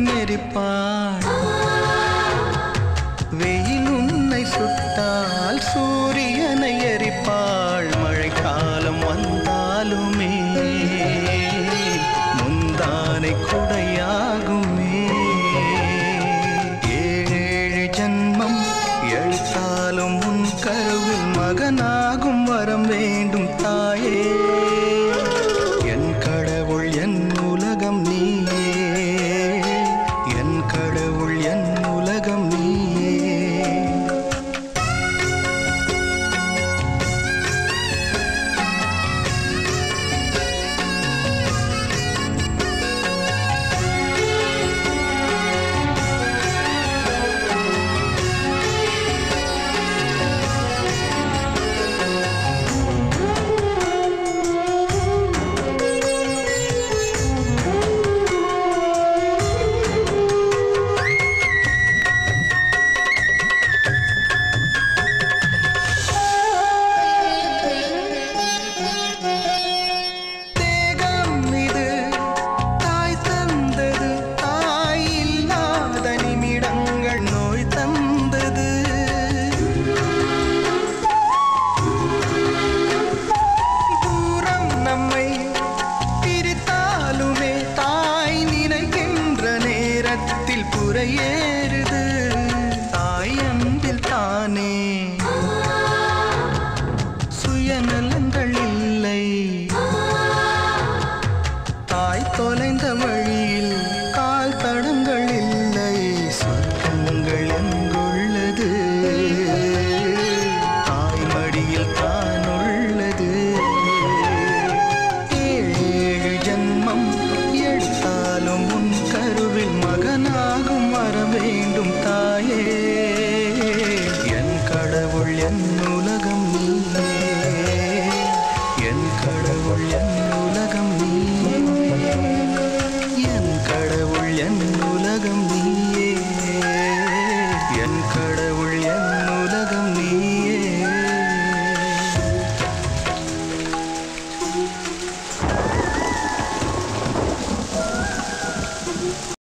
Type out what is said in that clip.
நெரிப்பாள் வெயில் உன்னை சுட்டால் சூரியனை எரிப்பாள் மழைக்காலம் வந்தாலுமே முந்தானை குடையாகுமே ஏழு ஜன்மம் எழுத்தாலும் உன் கருவில் மகனாகும் வரம் வேண்டும் தாயே என் கடவுள் என் உலகம் நீயே என் கடவுள் என் உலகம் நீயே புறையேறுது தாய் அன்பில் தானே சுயநலங்கள் இல்லை தாய் தொலைந்த வழியில் கால் தடங்கள் இல்லை சொர்க்கங்கள் எங்குள்ளது தாய் மடியில் தான் உள்ளது ஏழு ஜன்மம் எடுத்தாலும் உன் கருவில் மகனாகும் வர வேண்டும் தாயே என் கடவுள் என்